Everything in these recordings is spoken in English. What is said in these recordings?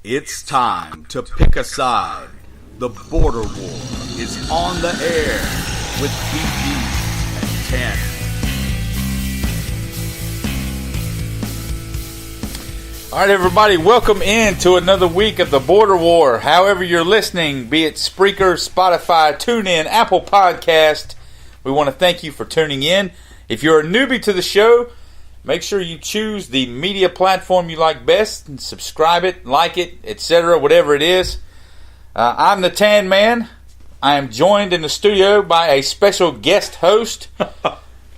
It's time to pick a side. The border war is on the air with BG and TanMan. All right, everybody, welcome in to another week of the Border War. However you're listening, be it Spreaker, Spotify, TuneIn, Apple Podcast, we want to thank you for tuning in. If you're a newbie to the show, make sure you choose the media platform you like best and subscribe it, like it, etc., whatever it is. I'm the TanMan. I am joined in the studio by a special guest host.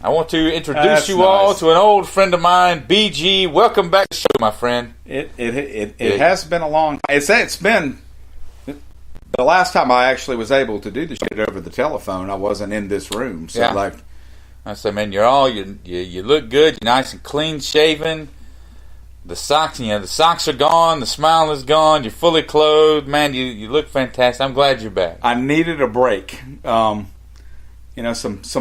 I want to introduce you all to an old friend of mine, BG. Welcome back to the show, my friend. It has been a long time. It's been the last time I actually was able to do the shit over the telephone. I wasn't in this room, so Yeah. I say, man, you look good. You're nice and clean shaven. The socks are gone. The smile is gone. You're fully clothed, man. You look fantastic. I'm glad you're back. I needed a break. Some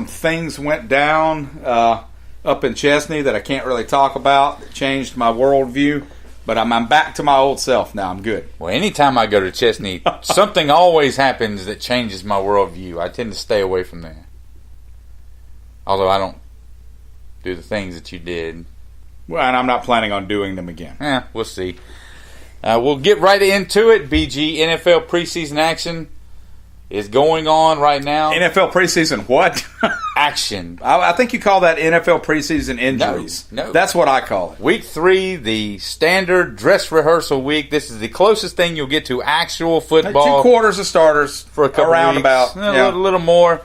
things went down up in Chesney that I can't really talk about. It changed my worldview, but I'm back to my old self now. I'm good. Well, anytime I go to Chesney, something always happens that changes my worldview. I tend to stay away from there. Although I don't do the things that you did. Well, and I'm not planning on doing them again. We'll see. We'll get right into it. BG, NFL preseason action is going on right now. NFL preseason what? Action. I think you call that NFL preseason injuries. No. That's what I call it. Week 3, the standard dress rehearsal week. This is the closest thing you'll get to actual football. 2 quarters of starters for a couple around weeks. about. A little more.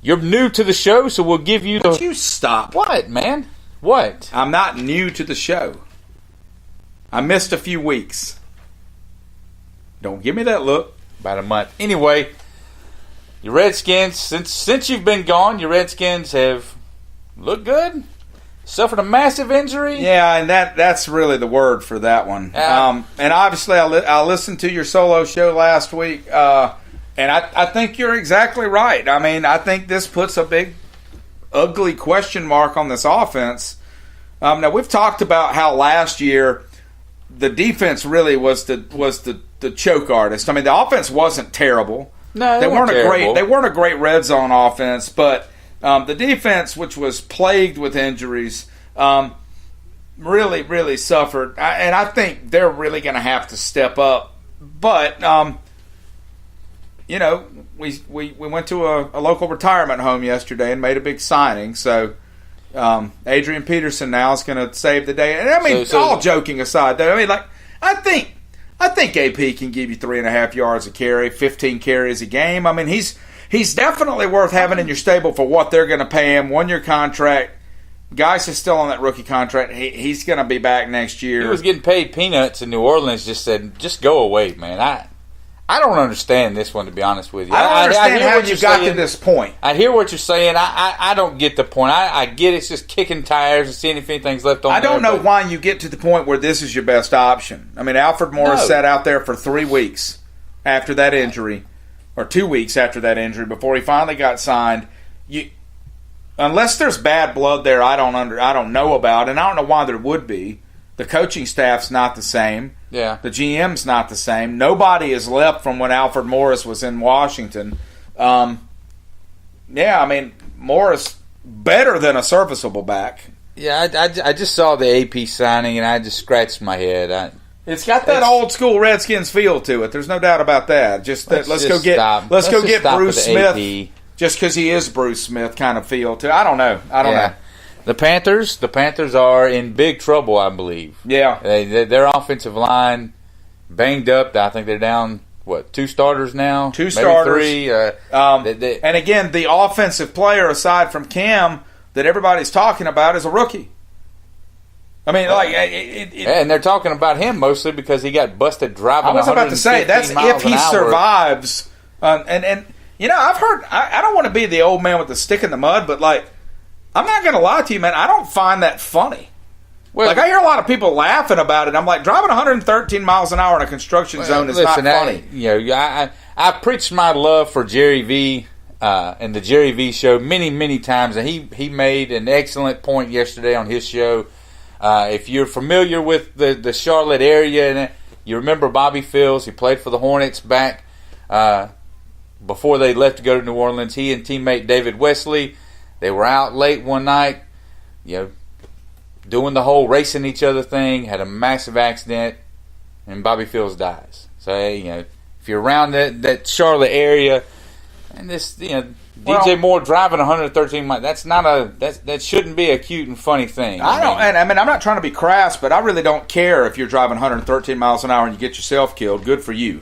You're new to the show, so we'll give you Would you stop? What, man? What? I'm not new to the show. I missed a few weeks. Don't give me that look. About a month. Anyway, your Redskins, since you've been gone, your Redskins have looked good. Suffered a massive injury. Yeah, and that's really the word for that one. And obviously, I listened to your solo show last week, and I think you're exactly right. I mean, I think this puts a big, ugly question mark on this offense. Now, we've talked about how last year the defense really was the choke artist. I mean, the offense wasn't terrible. No, they weren't terrible. They weren't a great red zone offense, but the defense, which was plagued with injuries, really, really suffered. And I think they're really going to have to step up. But we went to a local retirement home yesterday and made a big signing. So Adrian Peterson now is going to save the day. And I mean, all joking aside, though, I mean, I think AP can give you 3.5 yards a carry, 15 carries a game. I mean, he's definitely worth having in your stable for what they're going to pay him. 1-year contract. Geis is still on that rookie contract. He's going to be back next year. He was getting paid peanuts in New Orleans. Just said, just go away, man. I don't understand this one, to be honest with you. I don't understand how you got to this point. I hear what you're saying. I don't get the point. I get it's just kicking tires and seeing if anything's left on I don't know why you get to the point where this is your best option. I mean, Alfred Morris sat out there for 3 weeks after that injury, or 2 weeks after that injury, before he finally got signed. Unless there's bad blood there, I don't know about, and I don't know why there would be. The coaching staff's not the same. Yeah. The GM's not the same. Nobody is left from when Alfred Morris was in Washington. I mean, Morris, better than a serviceable back. Yeah, I just saw the AP signing, and I just scratched my head. It's got that old school Redskins feel to it. There's no doubt about that. Let's go get Bruce Smith. AP. Just because he is Bruce Smith kind of feel to it. I don't know. know. The Panthers are in big trouble, I believe. Yeah. Their offensive line banged up. I think they're down, 2 starters now? 2 starters. 3. And again, the offensive player, aside from Cam, that everybody's talking about is a rookie. I mean, and they're talking about him mostly because he got busted driving 115 miles an hour. I was about to say, that's if he survives. I've heard, I don't want to be the old man with the stick in the mud, but I'm not going to lie to you, man. I don't find that funny. Well, I hear a lot of people laughing about it. I'm like, driving 113 miles an hour in a construction zone is not funny. I preached my love for Jerry V and the Jerry V show many, many times, and he made an excellent point yesterday on his show If you're familiar with the Charlotte area, you remember Bobby Fields. He played for the Hornets back before they left to go to New Orleans. He and teammate David Wesley, they were out late one night, doing the whole racing each other thing, had a massive accident, and Bobby Fields dies. So, if you're around that Charlotte area, and this, DJ Moore driving 113 miles, that shouldn't be a cute and funny thing. I'm not trying to be crass, but I really don't care if you're driving 113 miles an hour and you get yourself killed. Good for you.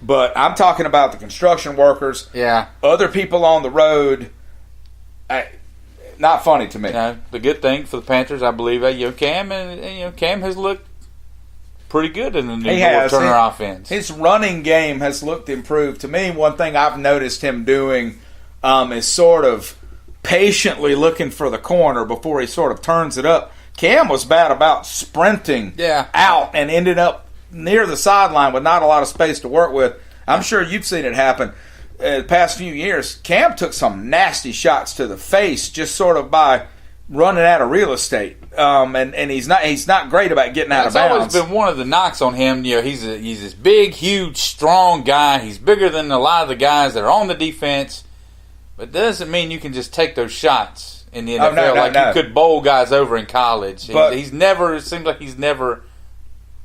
But I'm talking about the construction workers, other people on the road. Not funny to me. The good thing for the Panthers, I believe, Cam has looked pretty good in the new Turner offense. His running game has looked improved. To me, one thing I've noticed him doing is sort of patiently looking for the corner before he sort of turns it up. Cam was bad about sprinting out and ended up near the sideline with not a lot of space to work with. I'm sure you've seen it happen. The past few years, Cam took some nasty shots to the face just sort of by running out of real estate, and he's not great about getting out of bounds. It's always been one of the knocks on him. He's this big, huge, strong guy. He's bigger than a lot of the guys that are on the defense, but that doesn't mean you can just take those shots in the NFL you could bowl guys over in college. But it seems like he's never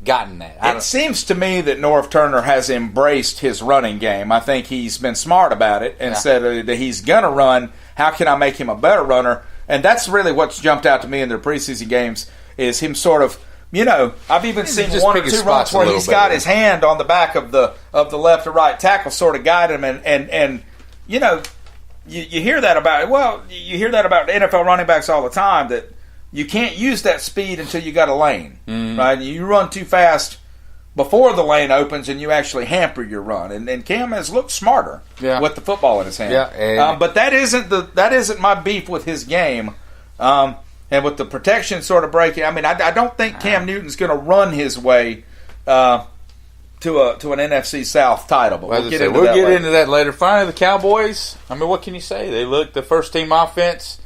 gotten that. It seems to me that Norv Turner has embraced his running game. I think he's been smart about it and said that he's going to run. How can I make him a better runner? And that's really what's jumped out to me in their preseason games is him sort of, I've even seen one or two runs where he's got his hand on the back of the left or right tackle, sort of guide him, and you hear that about you hear that about NFL running backs all the time, that you can't use that speed until you got a lane, right? You run too fast before the lane opens, and you actually hamper your run. And Cam has looked smarter with the football in his hand. But that isn't my beef with his game. And with the protection sort of breaking, I don't think Cam Newton's going to run his way to an NFC South title. But we'll get into that later. Finally, the Cowboys. What can you say? They look the first team offense.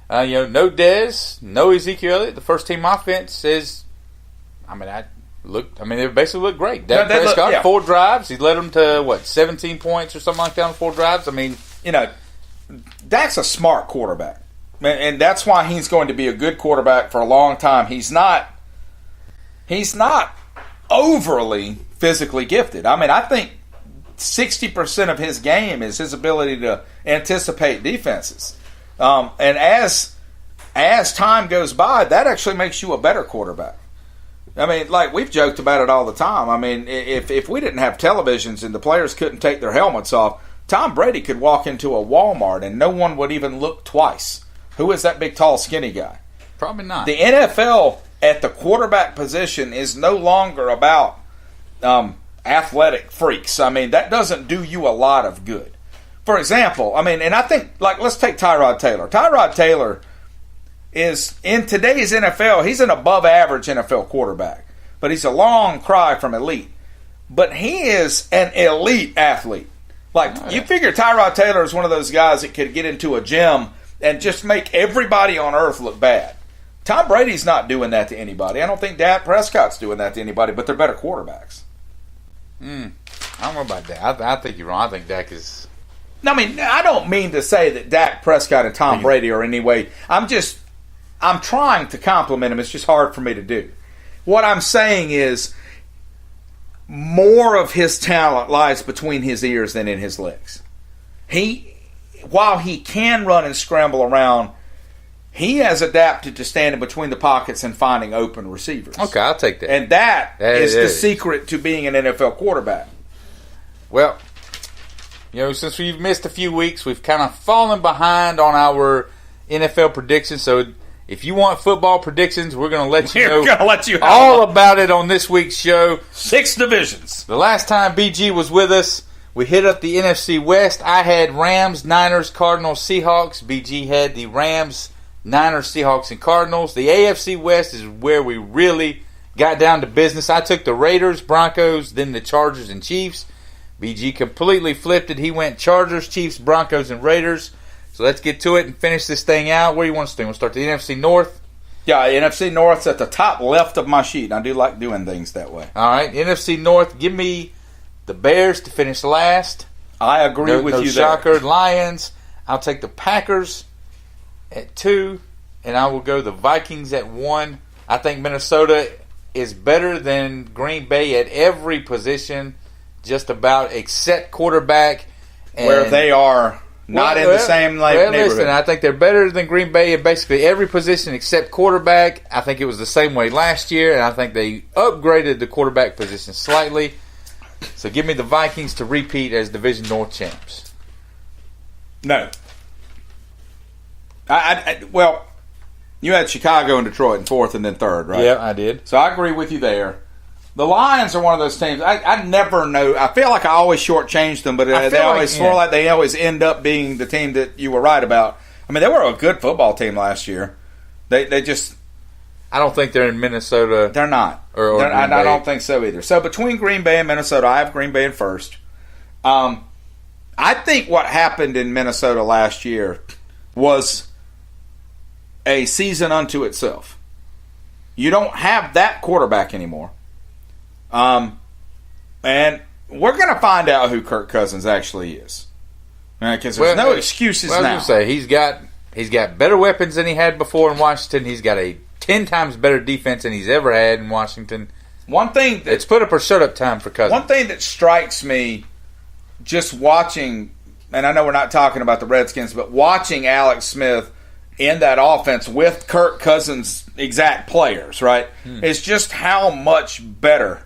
No Dez, no Ezekiel Elliott. The first team offense is, they basically look great. Dak Prescott, 4 drives. He led them to, 17 points or something like that on 4 drives? Dak's a smart quarterback. And that's why he's going to be a good quarterback for a long time. He's not overly physically gifted. I think 60% of his game is his ability to anticipate defenses. And as time goes by, that actually makes you a better quarterback. We've joked about it all the time. If we didn't have televisions and the players couldn't take their helmets off, Tom Brady could walk into a Walmart and no one would even look twice. Who is that big, tall, skinny guy? Probably not. The NFL at the quarterback position is no longer about athletic freaks. That doesn't do you a lot of good. For example, and I think, let's take Tyrod Taylor. Tyrod Taylor is, in today's NFL, he's an above-average NFL quarterback. But he's a long cry from elite. But he is an elite athlete. You figure Tyrod Taylor is one of those guys that could get into a gym and just make everybody on earth look bad. Tom Brady's not doing that to anybody. I don't think Dak Prescott's doing that to anybody, but they're better quarterbacks. I don't know about that. I think you're wrong. I think Dak is... I don't mean to say that Dak Prescott and Tom Brady are in any way. I'm trying to compliment him. It's just hard for me to do. What I'm saying is more of his talent lies between his ears than in his legs. While he can run and scramble around, he has adapted to standing between the pockets and finding open receivers. Okay, I'll take that. And that is the secret to being an NFL quarterback. Well, since we've missed a few weeks, we've kind of fallen behind on our NFL predictions. So if you want football predictions, we're going to let you all about it on this week's show. 6 divisions. The last time BG was with us, we hit up the NFC West. I had Rams, Niners, Cardinals, Seahawks. BG had the Rams, Niners, Seahawks, and Cardinals. The AFC West is where we really got down to business. I took the Raiders, Broncos, then the Chargers and Chiefs. BG completely flipped it. He went Chargers, Chiefs, Broncos, and Raiders. So let's get to it and finish this thing out. Where do you want to start? You want to start the NFC North? Yeah, NFC North's at the top left of my sheet. I do like doing things that way. All right, NFC North, give me the Bears to finish last. I agree with you shocker. there. Lions, I'll take the Packers at 2, and I will go the Vikings at 1. I think Minnesota is better than Green Bay at every position, just about, except quarterback. Where they are not in the same neighborhood. Listen, I think they're better than Green Bay in basically every position except quarterback. I think it was the same way last year, and I think they upgraded the quarterback position slightly. So give me the Vikings to repeat as Division North champs. No. Well, you had Chicago and Detroit in 4th and then 3rd, right? Yeah, I did. So I agree with you there. The Lions are one of those teams. I never know. I feel like I always shortchange them, but they always end up being the team that you were right about. I mean, they were a good football team last year. They just. I don't think they're in Minnesota. They're not. I don't think so either. So between Green Bay and Minnesota, I have Green Bay in first. I think what happened in Minnesota last year was a season unto itself. You don't have that quarterback anymore. And we're going to find out who Kirk Cousins actually is, because there's no excuses now. I was going to say he's got better weapons than he had before in Washington. He's got a 10 times better defense than he's ever had in Washington. It's put up or shut up time for Cousins. One thing that strikes me, just watching, and I know we're not talking about the Redskins, but watching Alex Smith in that offense with Kirk Cousins' exact players, right, is just how much better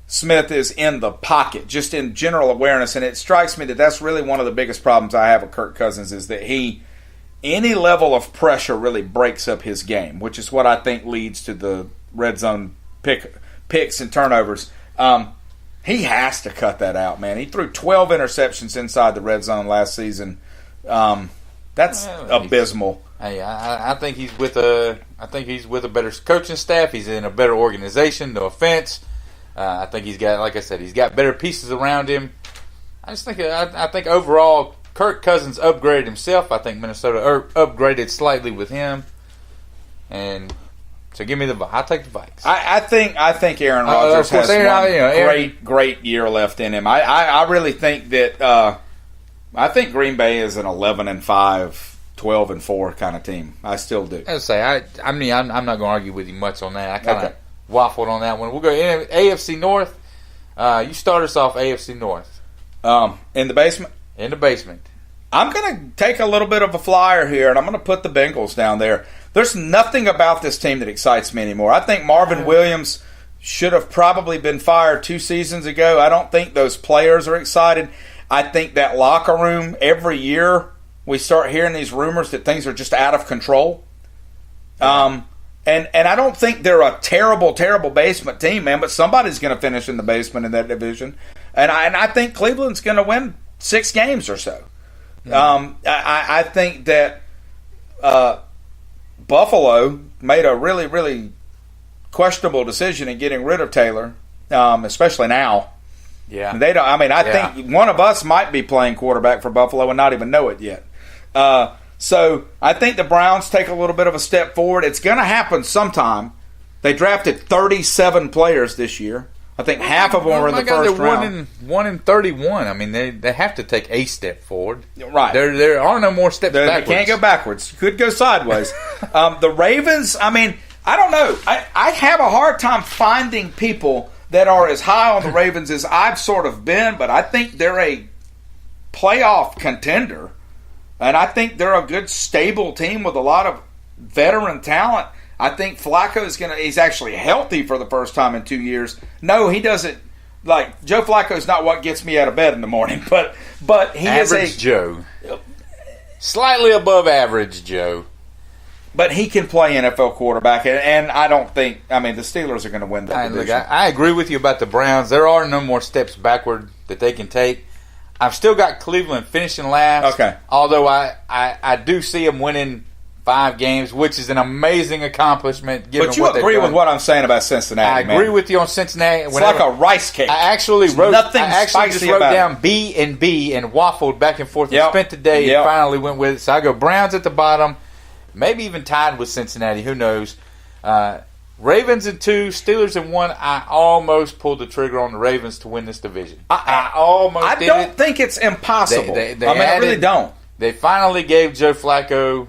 Smith is in the pocket, just in general awareness. And it strikes me that that's really one of the biggest problems I have with Kirk Cousins, is that any level of pressure really breaks up his game, which is what I think leads to the red zone picks and turnovers. He has to cut that out, man. He threw 12 interceptions inside the red zone last season. That's abysmal. Hey, I think he's with a better coaching staff. He's in a better organization. No offense. I think he's got, like I said, he's got better pieces around him. I think overall, Kirk Cousins upgraded himself. I think Minnesota upgraded slightly with him. And so give me I'll take the Vikes. I think Aaron Rodgers has one great year left in him. I really think that I think Green Bay is an 11-5, 12-4 kind of team. I still do. I'm not going to argue with you much on that. I kind of waffled on that one. We'll go AFC North. You start us off AFC North. In the basement? In the basement. I'm going to take a little bit of a flyer here, and I'm going to put the Bengals down there. There's nothing about this team that excites me anymore. I think Marvin Williams should have probably been fired 2 seasons ago. I don't think those players are excited. I think that locker room, every year we start hearing these rumors that things are just out of control. And I don't think they're a terrible, terrible basement team, man, but somebody's going to finish in the basement in that division. And I think Cleveland's going to win 6 games or so. I think that Buffalo made a really, really questionable decision in getting rid of Taylor, especially now. Yeah, they don't. I mean, I think one of us might be playing quarterback for Buffalo and not even know it yet. So I think the Browns take a little bit of a step forward. It's going to happen sometime. They drafted 37 players this year. I think half of them were in the first round. 1-31. I mean, they have to take a step forward. Right. There are no more steps backwards. They can't go backwards. Could go sideways. The Ravens, I mean, I don't know. I have a hard time finding people that are as high on the Ravens as I've sort of been, but I think they're a playoff contender. And I think they're a good, stable team with a lot of veteran talent. I think Flacco he's actually healthy for the first time in 2 years. No, he doesn't. Like, Joe Flacco's not what gets me out of bed in the morning, but he average Joe. Slightly above average Joe. But he can play NFL quarterback, and I don't think, the Steelers are going to win that division. I agree with you about the Browns. There are no more steps backward that they can take. I've still got Cleveland finishing last. Okay. Although I do see them winning 5 games, which is an amazing accomplishment. But you agree with what I'm saying about Cincinnati, I agree with you on Cincinnati. It's like a rice cake. I actually just wrote down B and waffled back and forth and spent the day and finally went with it. So I go Browns at the bottom, maybe even tied with Cincinnati. Who knows? Ravens in 2, Steelers in 1. I almost pulled the trigger on the Ravens to win this division. I almost did it. I don't think it's impossible. I really don't. They finally gave Joe Flacco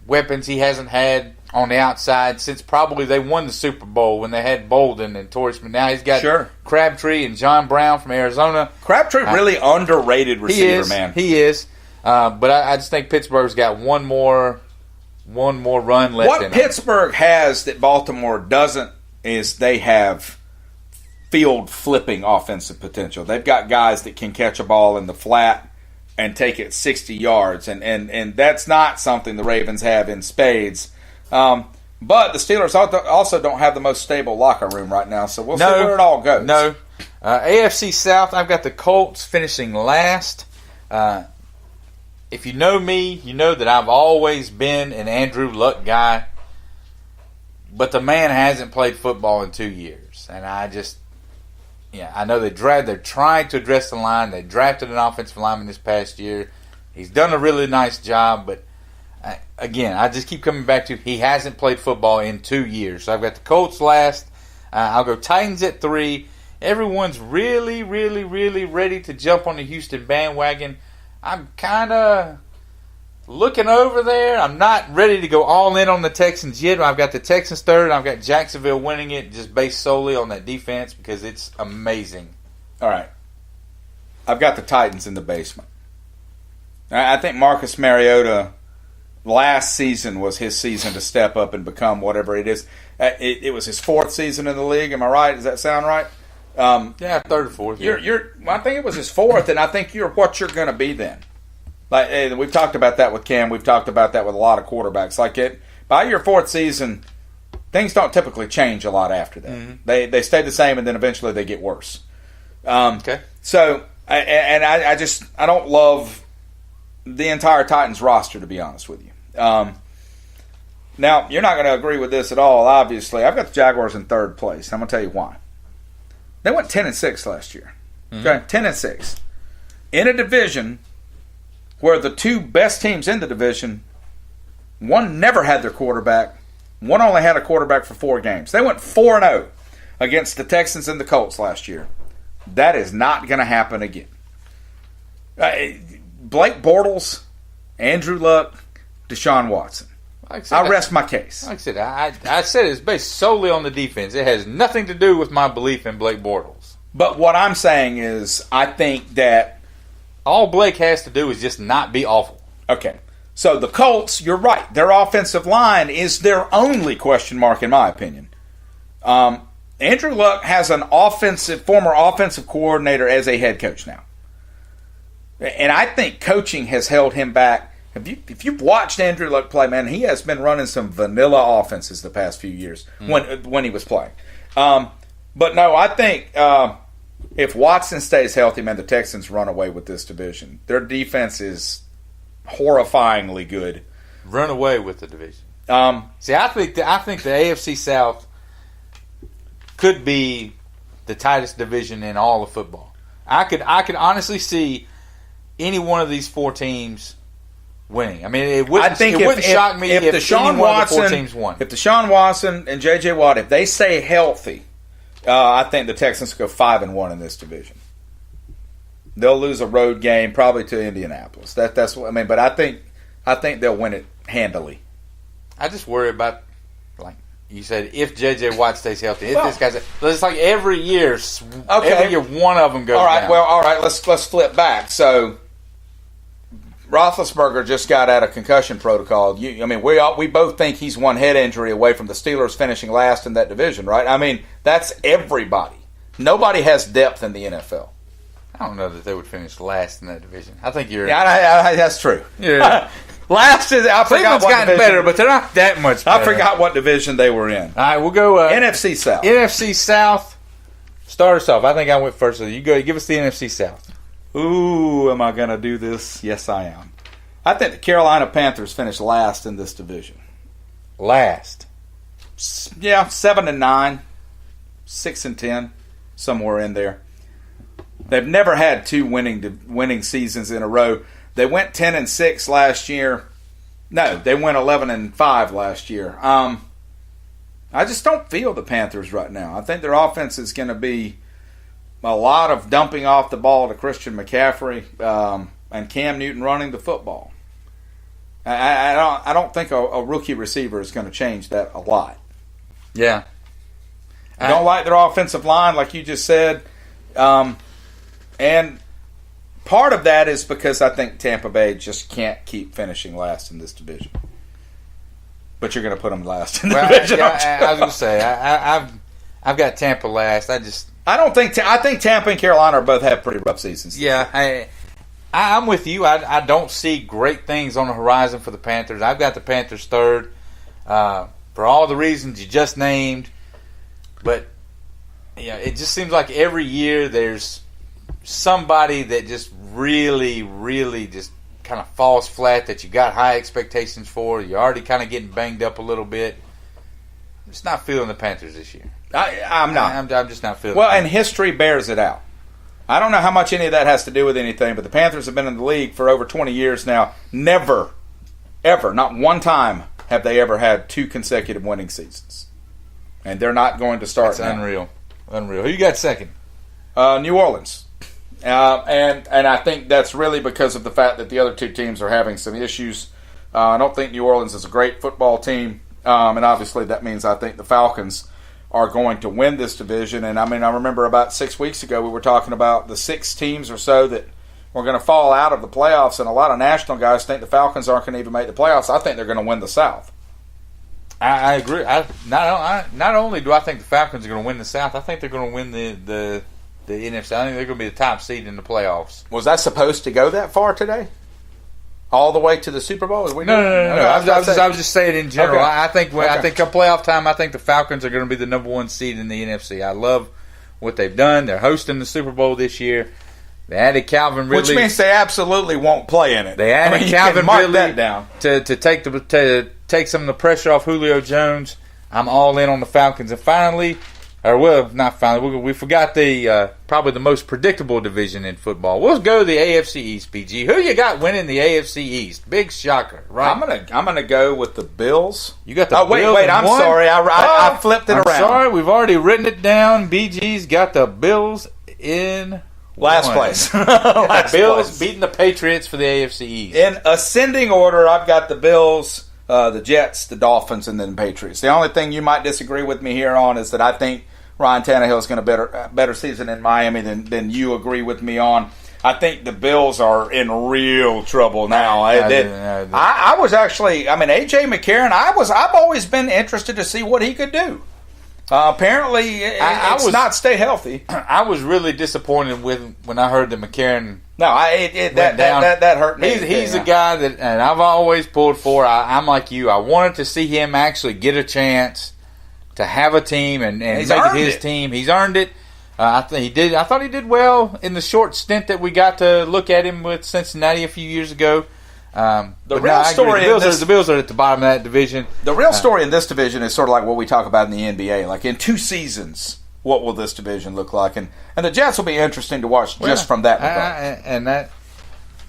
weapons he hasn't had on the outside since probably they won the Super Bowl when they had Bolden and Torrey Smith. Now he's got Crabtree and John Brown from Arizona. Crabtree really underrated receiver, man. He is. But I just think Pittsburgh's got one more run left. What Pittsburgh has that Baltimore doesn't is they have field flipping offensive potential. They've got guys that can catch a ball in the flat and take it 60 yards, and that's not something the Ravens have in spades. But the Steelers also don't have the most stable locker room right now, so we'll see where it all goes. No. AFC South, I've got the Colts finishing last. If you know me, you know that I've always been an Andrew Luck guy, but the man hasn't played football in 2 years, and I know they're trying to address the line. They drafted an offensive lineman this past year. He's done a really nice job, but again, I just keep coming back to he hasn't played football in 2 years. So I've got the Colts last. I'll go Titans at 3. Everyone's really, really, really ready to jump on the Houston bandwagon. I'm kind of looking over there. I'm not ready to go all in on the Texans yet. I've got the Texans third. I've got Jacksonville winning it just based solely on that defense because it's amazing. All right. I've got the Titans in the basement. I think Marcus Mariota last season was his season to step up and become whatever it is. It was his 4th season in the league. Am I right? Does that sound right? Yeah, 3rd or 4th. I think it was his 4th, and I think you're what you're going to be then. Like we've talked about that with Cam. We've talked about that with a lot of quarterbacks. By your 4th season, things don't typically change a lot after that. Mm-hmm. They stay the same, and then eventually they get worse. Okay. So, I don't love the entire Titans roster, to be honest with you. Now, you're not going to agree with this at all, obviously. I've got the Jaguars in 3rd place. I'm going to tell you why. They went 10-6 last year. Mm-hmm. Okay, 10-6. In a division where the 2 best teams in the division, one never had their quarterback, one only had a quarterback for 4 games. They went 4-0 against the Texans and the Colts last year. That is not going to happen again. Blake Bortles, Andrew Luck, Deshaun Watson. I rest my case. Like I said, I said it's based solely on the defense. It has nothing to do with my belief in Blake Bortles. But what I'm saying is I think that all Blake has to do is just not be awful. Okay. So the Colts, you're right. Their offensive line is their only question mark, in my opinion. Andrew Luck has an former offensive coordinator as a head coach now. And I think coaching has held him back. If you've watched Andrew Luck play, man, he has been running some vanilla offenses the past few years when he was playing. But no, I think if Watson stays healthy, man, the Texans run away with this division. Their defense is horrifyingly good. Run away with the division. See, I think the AFC South could be the tightest division in all of football. I could honestly see any one of these 4 teams winning. I mean, it wouldn't shock me if any one of the 4 teams won. If Deshaun Watson and J.J. Watt, if they stay healthy, I think the Texans go 5-1 in this division. They'll lose a road game probably to Indianapolis. That's what I mean. But I think they'll win it handily. I just worry about, like you said, if J.J. Watt stays healthy. If this guy's, it's like every year one of them goes down. All right. Let's flip back. So Roethlisberger just got out of concussion protocol. We both think he's one head injury away from the Steelers finishing last in that division, right? I mean, that's everybody. Nobody has depth in the NFL. I don't know that they would finish last in that division. I think you're... Yeah, that's true. Yeah. Last is... I forgot what gotten better, but they're not that much better. I forgot what division they were in. All right, we'll go... NFC South. NFC South. Start us off. I think I went first. So you go. Give us the NFC South. Ooh, am I going to do this? Yes, I am. I think the Carolina Panthers finished last in this division. Last? Yeah, 7-9, 6-10, somewhere in there. They've never had 2 winning seasons in a row. They went 10-6 last year. No, they went 11-5 last year. I just don't feel the Panthers right now. I think their offense is going to be a lot of dumping off the ball to Christian McCaffrey and Cam Newton running the football. I don't think a rookie receiver is going to change that a lot. Yeah. I don't like their offensive line, like you just said. And part of that is because I think Tampa Bay just can't keep finishing last in this division. But you're going to put them last in the division. I was going to say, I've got Tampa last. I think Tampa and Carolina both have pretty rough seasons. Yeah, I'm with you. I don't see great things on the horizon for the Panthers. I've got the Panthers third for all the reasons you just named. But yeah, it just seems like every year there's somebody that just really, really just kind of falls flat that you got high expectations for. You're already kind of getting banged up a little bit. I'm just not feeling the Panthers this year. I'm not. I'm just not feeling. Well, and history bears it out. I don't know how much any of that has to do with anything, but the Panthers have been in the league for over 20 years now. Never, ever, not one time have they ever had 2 consecutive winning seasons. And they're not going to start now. Unreal. Who you got second? New Orleans. And I think that's really because of the fact that the other 2 teams are having some issues. I don't think New Orleans is a great football team. And obviously that means I think the Falcons are going to win this division. And I mean, I remember about 6 weeks ago we were talking about the 6 teams or so that were going to fall out of the playoffs, and a lot of national guys think the Falcons aren't going to even make the playoffs. I think they're going to win the South. I agree. Not only do I think the Falcons are going to win the South, I think they're going to win the NFC. I think they're going to be the top seed in the playoffs. Was that supposed to go that far today? All the way to the Super Bowl? No. I was just saying in general. Okay. I think come playoff time, I think the Falcons are going to be the number 1 seed in the NFC. I love what they've done. They're hosting the Super Bowl this year. They added Calvin Ridley, which means they absolutely won't play in it. They added Calvin Ridley to take some of the pressure off Julio Jones. I'm all in on the Falcons. And finally, not finally, we forgot the probably the most predictable division in football. We'll go to the AFC East, PG. Who you got winning the AFC East? Big shocker, right? I'm gonna go with the Bills. You got the Bills. Wait, I'm sorry. I flipped it around. I'm sorry, we've already written it down. BG's got the Bills in last place. Bills beating the Patriots for the AFC East. In ascending order, I've got the Bills, the Jets, the Dolphins, and then the Patriots. The only thing you might disagree with me here on is that I think Ryan Tannehill is going to better season in Miami than you agree with me on. I think the Bills are in real trouble now. I was actually, A.J. McCarron, I've always been interested to see what he could do. Apparently, it's not stay healthy. I was really disappointed when I heard that McCarron. No, that hurt me. He's a guy that, and I've always pulled for. I'm like you. I wanted to see him actually get a chance to have a team and make it his team. He's earned it. I think he did. I thought he did well in the short stint that we got to look at him with Cincinnati a few years ago. The Bills are at the bottom of that division. The real story in this division is sort of like what we talk about in the NBA. Like in 2 seasons, what will this division look like? And the Jets will be interesting to watch just from that regard.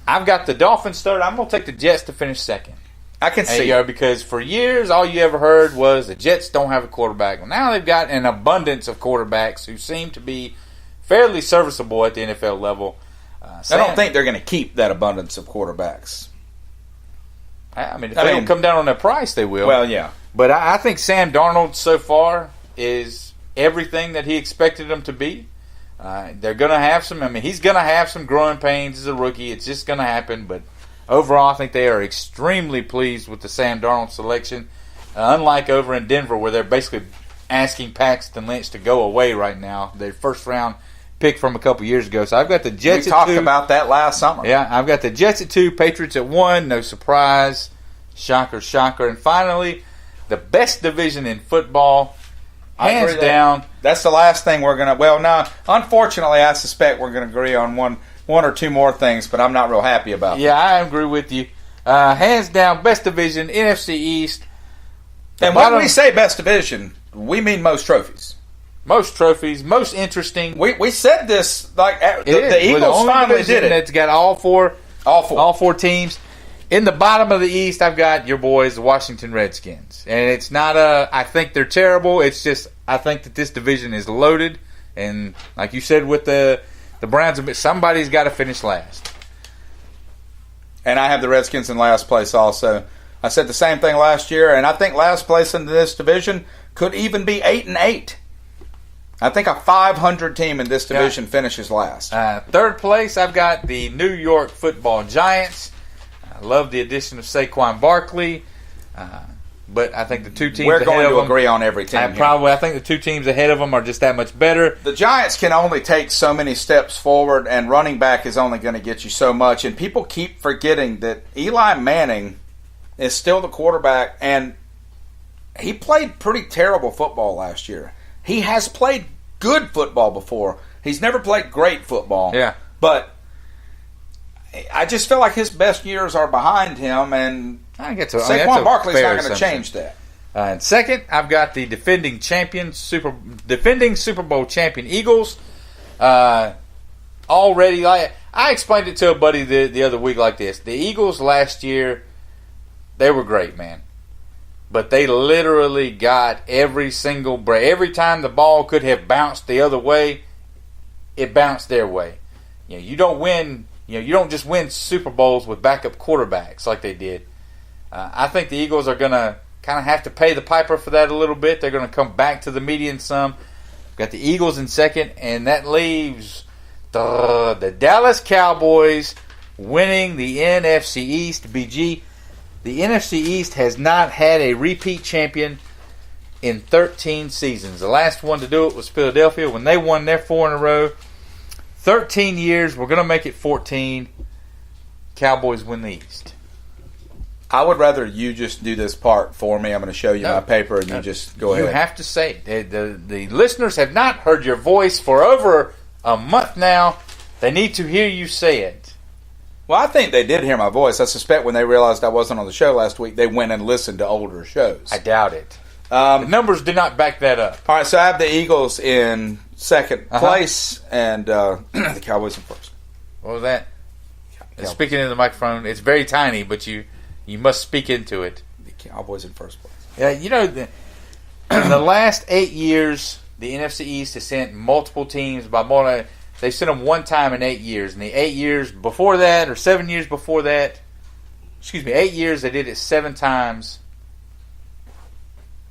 I've got the Dolphins third. I'm going to take the Jets to finish second. I can see it. Because for years, all you ever heard was the Jets don't have a quarterback. Well, now they've got an abundance of quarterbacks who seem to be fairly serviceable at the NFL level. I don't think they're going to keep that abundance of quarterbacks. If they don't come down on their price, they will. Well, yeah. But I think Sam Darnold so far is everything that he expected him to be. They're going to have he's going to have some growing pains as a rookie. It's just going to happen. But overall, I think they are extremely pleased with the Sam Darnold selection. Unlike over in Denver, where they're basically asking Paxton Lynch to go away right now. Their first round pick from a couple years ago. So I've got the Jets at 2. We talked about that last summer. Yeah, I've got the Jets at 2, Patriots at 1. No surprise. Shocker. And finally, the best division in football, hands down. That's the last thing we're going to... Well, no, unfortunately, I suspect we're going to agree on one or two more things, but I'm not real happy about that. Yeah, I agree with you. Hands down, best division, NFC East. And when we say best division, we mean most trophies. Most trophies, most interesting. We said this the Eagles finally did it. It's got all four teams. In the bottom of the East, I've got your boys, the Washington Redskins. And it's not I think they're terrible. It's just I think that this division is loaded. And like you said with the Browns, somebody's got to finish last. And I have the Redskins in last place also. I said the same thing last year, and I think last place in this division could even be 8-8. I think a 500 team in this division finishes last. Third place, I've got the New York Football Giants. I love the addition of Saquon Barkley, but I think the two teams we're going to agree on every team. I think the two teams ahead of them are just that much better. The Giants can only take so many steps forward, and running back is only going to get you so much. And people keep forgetting that Eli Manning is still the quarterback, and he played pretty terrible football last year. He has played good football before. He's never played great football. Yeah. But I just feel like his best years are behind him, and Saquon Barkley's not going to change that. And second, I've got the defending Super Bowl champion Eagles. Already, I explained it to a buddy the other week like this. The Eagles last year, they were great, man. But they literally got every time the ball could have bounced the other way, it bounced their way. You don't win. You don't just win Super Bowls with backup quarterbacks like they did. I think the Eagles are going to kind of have to pay the piper for that a little bit. They're going to come back to the median some. We've got the Eagles in second, and that leaves the Dallas Cowboys winning the NFC East. BG. The NFC East has not had a repeat champion in 13 seasons. The last one to do it was Philadelphia when they won their 4 in a row. 13 years. We're going to make it 14. Cowboys win the East. I would rather you just do this part for me. I'm going to show you my paper, and you just go ahead. You have to say it. The listeners have not heard your voice for over a month now. They need to hear you say it. Well, I think they did hear my voice. I suspect when they realized I wasn't on the show last week, they went and listened to older shows. I doubt it. The numbers do not back that up. All right, so I have the Eagles in second place and the Cowboys in first. What was that? Speaking into the microphone, it's very tiny, but you must speak into it. The Cowboys in first place. Yeah, in the last 8 years, the NFC East has sent multiple teams by more. They sent them one time in 8 years. In the 8 years before that, or 7 years before that, 8 years, they did it 7 times.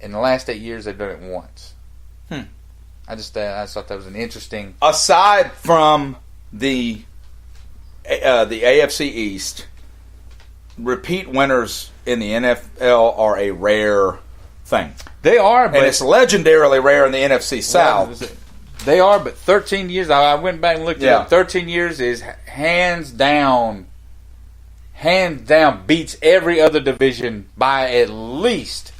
In the last 8 years, they've done it once. I thought that was an interesting. Aside from the AFC East, repeat winners in the NFL are a rare thing. They are, but and it's legendarily rare in the NFC South. They are, but 13 years, I went back and looked at it. 13 years is hands down beats every other division by at least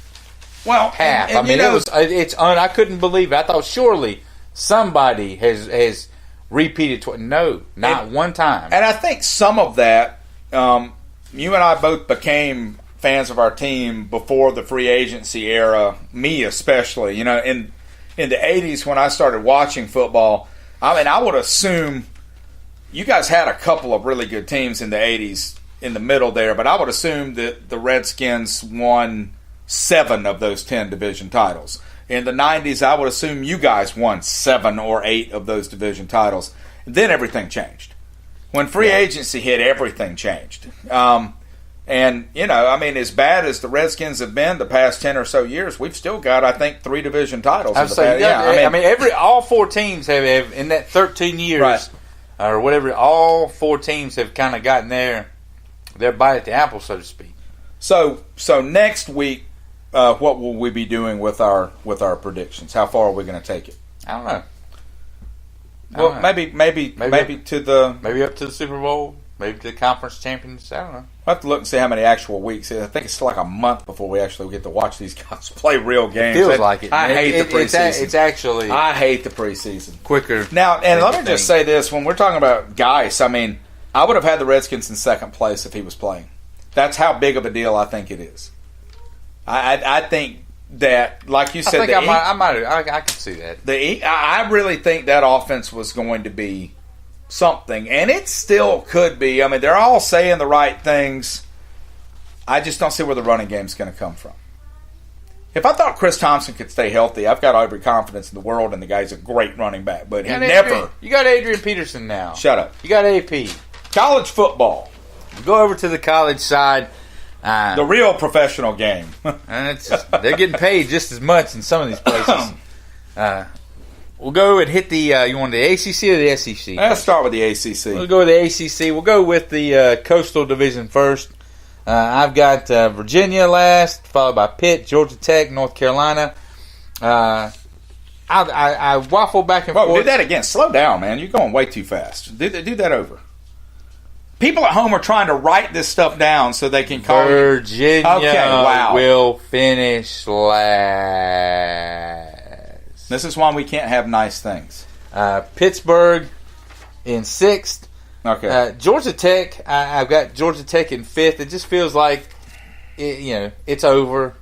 half. I couldn't believe it. I thought surely somebody has repeated twice. No, not one time. And I think some of that, you and I both became fans of our team before the free agency era, me especially. In the 80s when I started watching football, I would assume you guys had a couple of really good teams in the 80s in the middle there, but I would assume that the Redskins won 7 of those 10 division titles. In the 90s, I would assume you guys won 7 or 8 of those division titles. Then everything changed. When free agency hit, everything changed. And, as bad as the Redskins have been the past 10 or so years, we've still got, I think, 3 division titles. All 4 teams have in that 13 years, or whatever, all 4 teams have kind of gotten their bite at the apple, so to speak. So next week, what will we be doing with our predictions? How far are we going to take it? I don't know. Well, maybe up to the Super Bowl. Maybe the conference champions. I don't know. I'll have to look and see how many actual weeks. I think it's still like a month before we actually get to watch these guys play real games. It feels like it. I hate the preseason. It's actually. I hate the preseason. Quicker. Now, and let me just say this. When we're talking about Geis, I would have had the Redskins in second place if he was playing. That's how big of a deal I think it is. I think that, like you said, I could see that. I really think that offense was going to be something, and it still could be. They're all saying the right things, I just don't see where the running game's going to come from. If I thought Chris Thompson could stay healthy, I've got every confidence in the world, and the guy's a great running back. But he never. You got Adrian Peterson now. Shut up. You got AP. College football. Go over to the college side. The real professional game. And they're getting paid just as much in some of these places. We'll go and hit the. You want the ACC or the SEC? Let's start with the ACC. We'll go with the ACC. We'll go with the Coastal Division first. I've got Virginia last, followed by Pitt, Georgia Tech, North Carolina. I waffle back and forth. Do that again. Slow down, man. You're going way too fast. Do that over. People at home are trying to write this stuff down so they can call Virginia will finish last. This is why we can't have nice things. Pittsburgh in 6th. Okay. Georgia Tech, I've got Georgia Tech in 5th. It just feels like, it's over.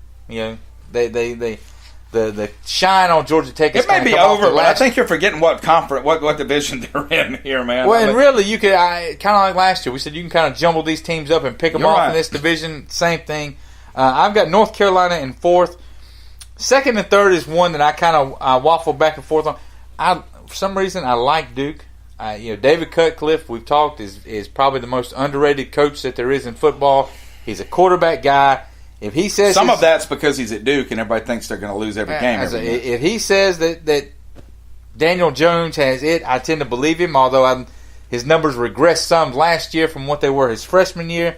The shine on Georgia Tech is may be over, but I think you're forgetting what conference, what division they're in here, man. Well, and really, you could kind of like last year. We said you can kind of jumble these teams up and pick them off in this division. Same thing. I've got North Carolina in 4th. 2nd and 3rd is one that I kind of waffle back and forth on. For some reason, I like Duke. David Cutcliffe, we've talked, is probably the most underrated coach that there is in football. He's a quarterback guy. If he says some of that's because he's at Duke and everybody thinks they're going to lose every game. If he says that Daniel Jones has it, I tend to believe him. Although his numbers regressed some last year from what they were his freshman year.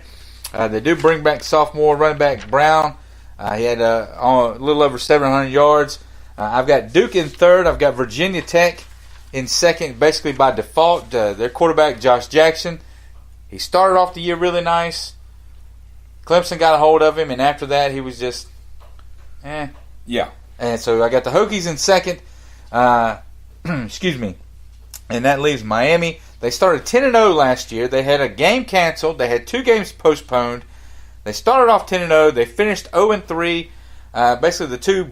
They do bring back sophomore running back Brown. He had a little over 700 yards. I've got Duke in 3rd. I've got Virginia Tech in 2nd, basically by default. Their quarterback, Josh Jackson, he started off the year really nice. Clemson got a hold of him, and after that, he was just, Yeah. And so I got the Hokies in 2nd. Excuse me. And that leaves Miami. They started 10-0 last year. They had a game canceled. They had 2 games postponed. They started off 10-0. They finished 0-3. Basically, the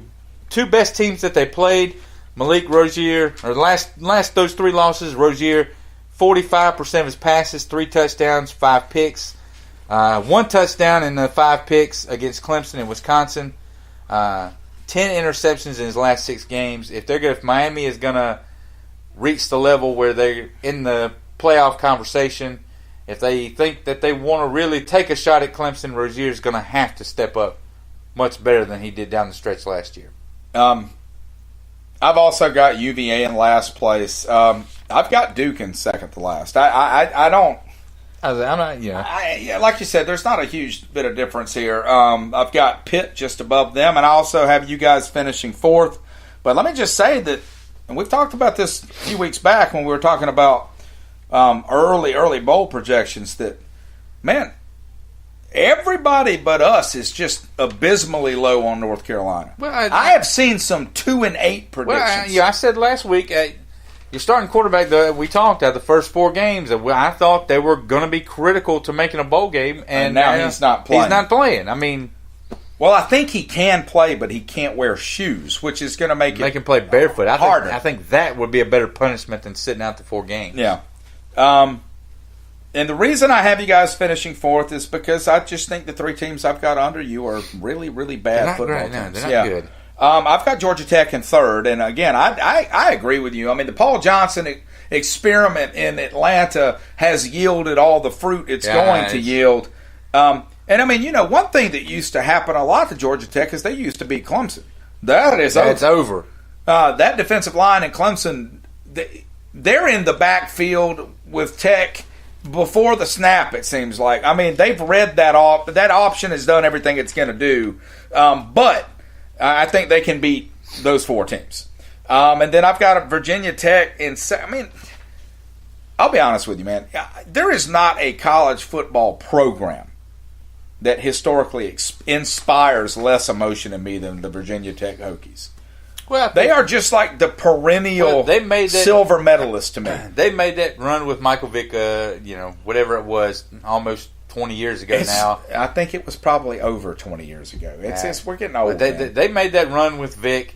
two best teams that they played, Malik Rozier, or last those 3 losses, Rozier, 45% of his passes, 3 touchdowns, 5 picks. 1 touchdown in the 5 picks against Clemson and Wisconsin. 10 interceptions in his last 6 games. If Miami is going to reach the level where they're in the playoff conversation, if they think that they want to really take a shot at Clemson, Rozier is going to have to step up much better than he did down the stretch last year. I've also got UVA in last place. I've got Duke in 2nd to last. I don't. I'm not, like you said, there's not a huge bit of difference here. I've got Pitt just above them, and I also have you guys finishing 4th. But let me just say that, and we've talked about this a few weeks back when we were talking about early bowl projections, that, man, everybody but us is just abysmally low on North Carolina. Well, I have seen some 2-8 predictions. Well, I said last week, your starting quarterback, we talked the first 4 games, I thought they were going to be critical to making a bowl game. And now he's not playing. He's not playing. I mean, well, I think he can play, but he can't wear shoes, which is going to make him play barefoot. Harder. I think that would be a better punishment than sitting out the 4 games. Yeah. And the reason I have you guys finishing 4th is because I just think the 3 teams I've got under you are really, really bad football teams. No, they're not good. I've got Georgia Tech in 3rd, and again, I agree with you. I mean, the Paul Johnson experiment in Atlanta has yielded all the fruit it's going to yield. And I mean, one thing that used to happen a lot to Georgia Tech is they used to beat Clemson. That's over. That defensive line in Clemson, they're in the backfield with Tech before the snap, it seems like. I mean, they've read that off. That option has done everything it's going to do. But I think they can beat those 4 teams. And then I've got a Virginia Tech in. I mean, I'll be honest with you, man. There is not a college football program that historically inspires less emotion in me than the Virginia Tech Hokies. Well, they are just like the perennial silver medalist to me. They made that run with Michael Vick, whatever it was, almost 20 years ago now. I think it was probably over 20 years ago. We're getting old. They made that run with Vick.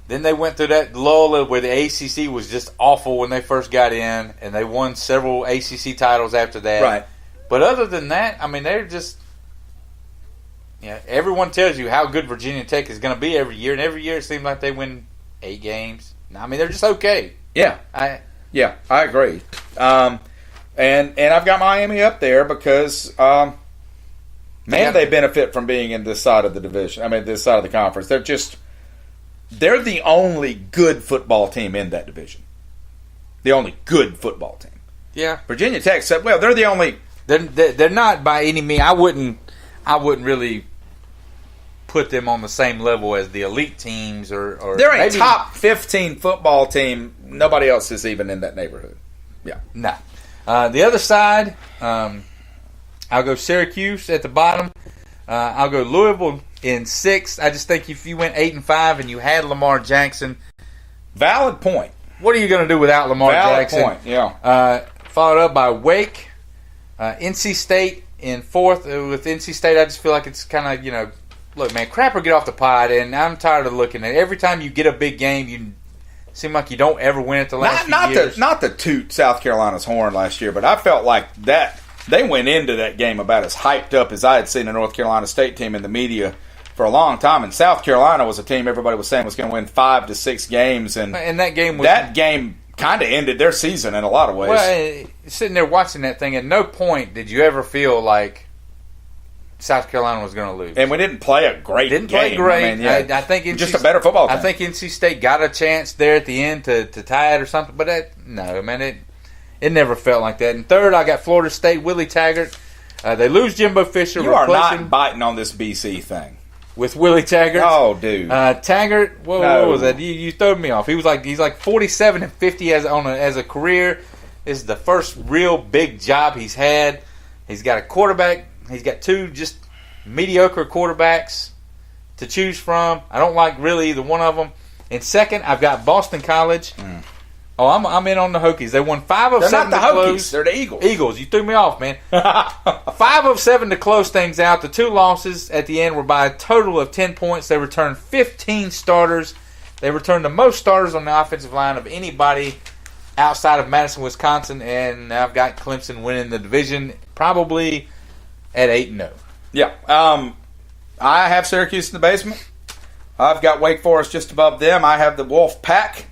Then they went through that lull where the ACC was just awful when they first got in, and they won several ACC titles after that. Right. But other than that, I mean, they're just everyone tells you how good Virginia Tech is going to be every year, and every year it seems like they win 8 games. I mean, they're just okay. Yeah, I agree. And I've got Miami up there because, they benefit from being in this side of the division. I mean, this side of the conference. They're the only good football team in that division. The only good football team. Yeah. Virginia Tech said, well, they're the only. They're not by any means. I wouldn't really put them on the same level as the elite teams or they're a top 15 football team. Nobody else is even in that neighborhood. Yeah. No. The other side, I'll go Syracuse at the bottom. I'll go Louisville in 6th. I just think if you went 8-5 and you had Lamar Jackson, valid point. What are you going to do without Lamar Jackson? Valid point. Yeah. Followed up by Wake, NC State in 4th. With NC State, I just feel like it's kind of look, man, crap or get off the pot, and I'm tired of looking at it. Every time you get a big game, you seem like you don't ever win it the last few years. Not to toot South Carolina's horn last year, but I felt like that they went into that game about as hyped up as I had seen a North Carolina State team in the media for a long time. And South Carolina was a team everybody was saying was going to win 5 to 6 games, and that game kind of ended their season in a lot of ways. Well, sitting there watching that thing, at no point did you ever feel like South Carolina was going to lose. And we didn't play a great game. Didn't play great. I mean, I think just a better football team. I think NC State got a chance there at the end to tie it or something, but it never felt like that. And 3rd, I got Florida State, Willie Taggart. They lose Jimbo Fisher. You are not biting on this BC thing. With Willie Taggart. Oh, dude. Taggart, what was that? You threw me off. He's like 47-50 as a career. This is the first real big job he's had. He's got a quarterback. He's got 2 just mediocre quarterbacks to choose from. I don't like really either one of them. In 2nd, I've got Boston College. Oh, I'm in on the Hokies. They won 5 of 7 to close. They're not the Hokies. They're the Eagles. Eagles. You threw me off, man. 5 of 7 to close things out. The 2 losses at the end were by a total of 10 points. They returned 15 starters. They returned the most starters on the offensive line of anybody outside of Madison, Wisconsin. And I've got Clemson winning the division probably at 8-0. Yeah. I have Syracuse in the basement. I've got Wake Forest just above them. I have the Wolf Pack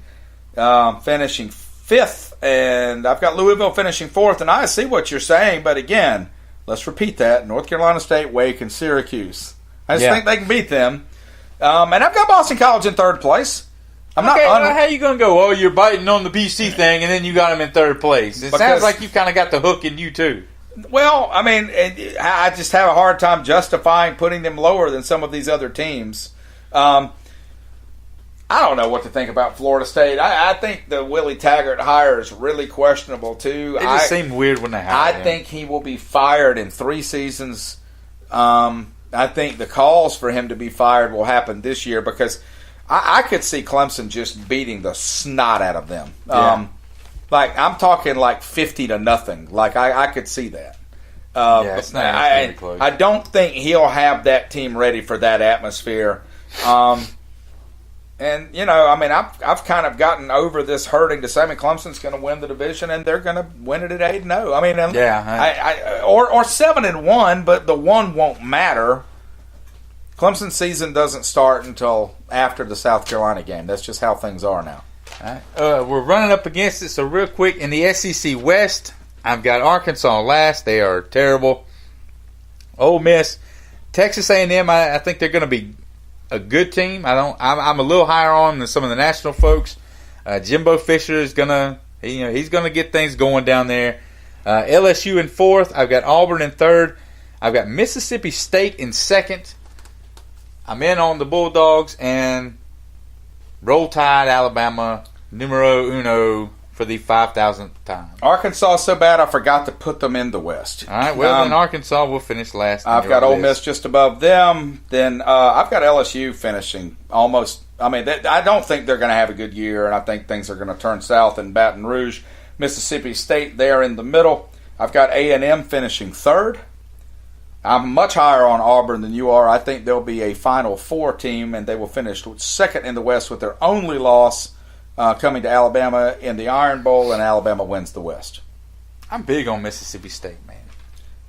finishing 5th, and I've got Louisville finishing 4th. And I see what you're saying, but again, let's repeat that. North Carolina State, Wake, and Syracuse. I just think they can beat them. And I've got Boston College in 3rd place. How are you going to go, you're biting on the BC thing, and then you got them in 3rd place? It sounds like you've kind of got the hook in you, too. Well, I mean, I just have a hard time justifying putting them lower than some of these other teams. I don't know what to think about Florida State. I think the Willie Taggart hire is really questionable, too. It just seemed weird when they hired him. I think he will be fired in 3 seasons. I think the calls for him to be fired will happen this year because I could see Clemson just beating the snot out of them. Yeah. I'm talking 50-0. I could see that. It's not close. I don't think he'll have that team ready for that atmosphere. And I've kind of gotten over this hurting to say, Clemson's going to win the division and they're going to win it at 8-0. Or 7-1, but the 1 won't matter. Clemson's season doesn't start until after the South Carolina game. That's just how things are now. All right. We're running up against it, so real quick, in the SEC West, I've got Arkansas last. They are terrible. Ole Miss. Texas A&M, I think they're going to be a good team. I'm a little higher on than some of the national folks. Jimbo Fisher is going to, he's going to get things going down there. LSU in 4th. I've got Auburn in 3rd. I've got Mississippi State in 2nd. I'm in on the Bulldogs and Roll Tide, Alabama, numero uno for the 5,000th time. Arkansas so bad I forgot to put them in the West. All right, well, then Arkansas will finish last. I've got Ole Miss just above them. Then I've got LSU finishing almost. I don't think they're going to have a good year, and I think things are going to turn south in Baton Rouge. Mississippi State there in the middle. I've got A&M finishing 3rd. I'm much higher on Auburn than you are. I think they'll be a Final Four team, and they will finish 2nd in the West with their only loss coming to Alabama in the Iron Bowl, and Alabama wins the West. I'm big on Mississippi State, man.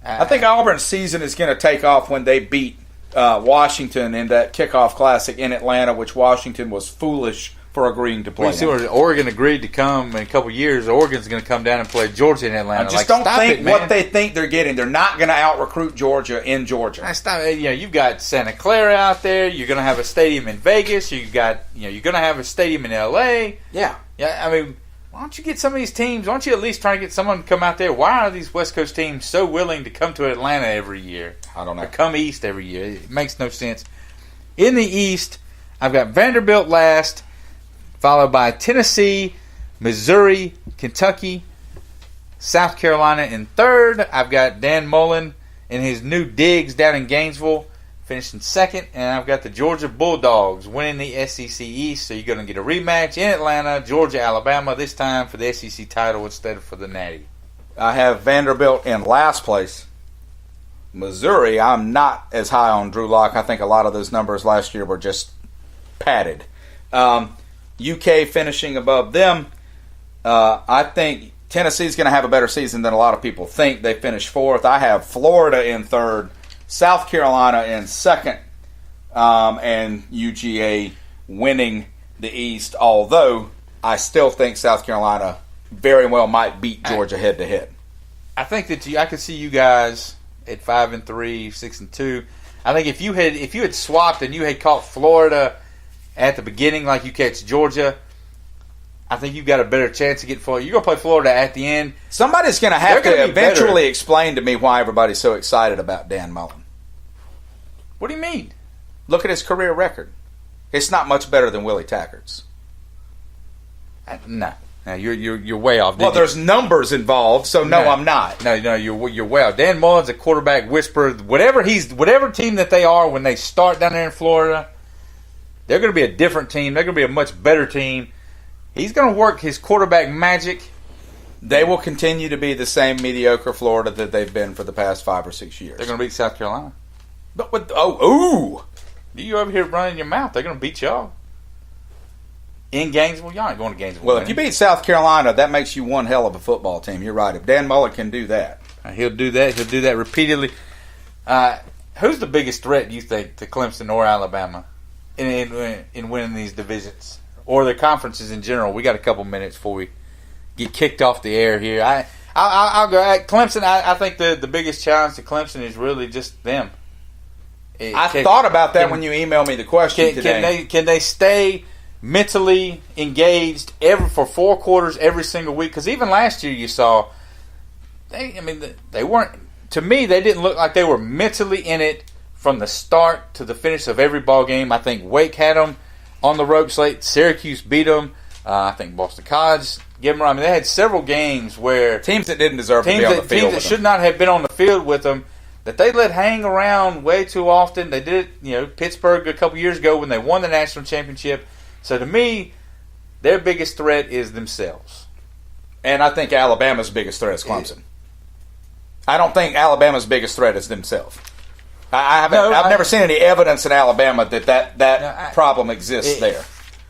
I think Auburn's season is going to take off when they beat Washington in that kickoff classic in Atlanta, which Washington was foolish for agreeing to play. Well, you see where Oregon agreed to come in a couple years. Oregon's going to come down and play Georgia in Atlanta. I just don't think what they think they're getting. They're not going to out-recruit Georgia in Georgia. Stop. You've got Santa Clara out there. You're going to have a stadium in Vegas. You're going to have a stadium in L.A. Yeah. I mean, why don't you get some of these teams? Why don't you at least try to get someone to come out there? Why are these West Coast teams so willing to come to Atlanta every year? I don't know. Or come East every year. It makes no sense. In the East, I've got Vanderbilt last, followed by Tennessee, Missouri, Kentucky, South Carolina in third. I've got Dan Mullen in his new digs down in Gainesville, finishing second. And I've got the Georgia Bulldogs winning the SEC East. So you're going to get a rematch in Atlanta, Georgia, Alabama, this time for the SEC title instead of for the Natty. I have Vanderbilt in last place. Missouri, I'm not as high on Drew Lock. I think a lot of those numbers last year were just padded. UK finishing above them. I think Tennessee's going to have a better season than a lot of people think. They finished fourth. I have Florida in third, South Carolina in second, and UGA winning the East, although I still think South Carolina very well might beat Georgia head-to-head. I think that I could see you guys at 5-3, 6-2. I think if you had swapped and you had caught Florida at the beginning, like you catch Georgia, I think you've got a better chance to get Florida. You're going to play Florida at the end. Somebody's going to have to eventually explain to me why everybody's so excited about Dan Mullen. What do you mean? Look at his career record. It's not much better than Willie Tackert's. No, you're way off. Well, there's numbers involved, so no, I'm not. No, you're way off. Dan Mullen's a quarterback whisperer. Whatever team that they are when they start down there in Florida, they're going to be a different team. They're going to be a much better team. He's going to work his quarterback magic. They will continue to be the same mediocre Florida that they've been for the past 5 or 6 years. They're going to beat South Carolina. But ooh! You over here running your mouth. They're going to beat y'all. In Gainesville? Y'all ain't going to Gainesville. Well, if you beat South Carolina, that makes you one hell of a football team. You're right. If Dan Mullen can do that. He'll do that. He'll do that repeatedly. Who's the biggest threat, you think, to Clemson or Alabama in winning these divisions? Or the conferences in general? We got a couple minutes before we get kicked off the air here. I'll go at Clemson. I think the biggest challenge to Clemson is really just them. I thought about that when you emailed me the question today. Can they stay mentally engaged for 4 quarters every single week? Because even last year you saw, they weren't. To me, they didn't look like they were mentally in it from the start to the finish of every ball game. I think Wake had them on the ropes late. Syracuse beat them. I think Boston College gave them. They had several games where teams that didn't deserve to be on the field. Teams that should not have been on the field with them, that they let hang around way too often. They did it, Pittsburgh a couple years ago when they won the national championship. So to me, their biggest threat is themselves. And I think Alabama's biggest threat is Clemson. I don't think Alabama's biggest threat is themselves. I've never seen any evidence in Alabama that problem exists there.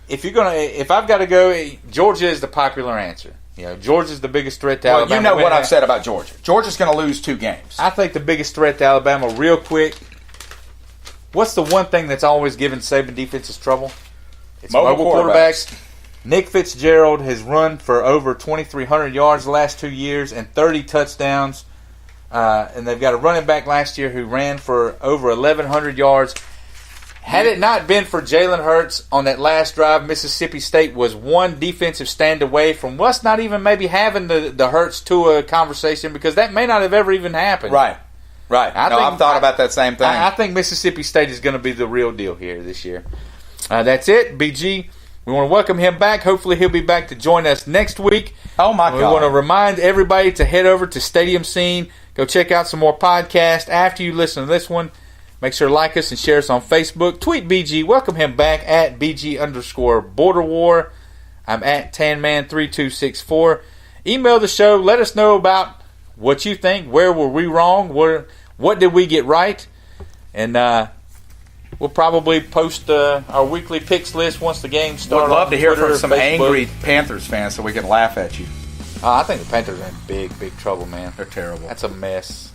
If I've got to go, Georgia is the popular answer. Georgia's the biggest threat to Alabama. You know what I've said about Georgia. Georgia's going to lose 2 games. I think the biggest threat to Alabama, real quick, what's the one thing that's always given Saban defenses trouble? It's mobile quarterbacks. Nick Fitzgerald has run for over 2,300 yards the last 2 years and 30 touchdowns. And they've got a running back last year who ran for over 1,100 yards. Had it not been for Jalen Hurts on that last drive, Mississippi State was one defensive stand away from us not even maybe having the Hurts to a conversation, because that may not have ever even happened. Right. I've thought about that same thing. I think Mississippi State is going to be the real deal here this year. That's it, BG. We want to welcome him back. Hopefully he'll be back to join us next week. Oh, my God. We want to remind everybody to head over to Stadium Scene. Go check out some more podcasts after you listen to this one. Make sure to like us and share us on Facebook. Tweet BG. Welcome him back at BG_Border War. I'm at TanMan3264. Email the show. Let us know about what you think. Where were we wrong? What did we get right? And we'll probably post our weekly picks list once the game starts. Would love to hear from some angry Panthers fans so we can laugh at you. I think the Panthers are in big, big trouble, man. They're terrible. That's a mess.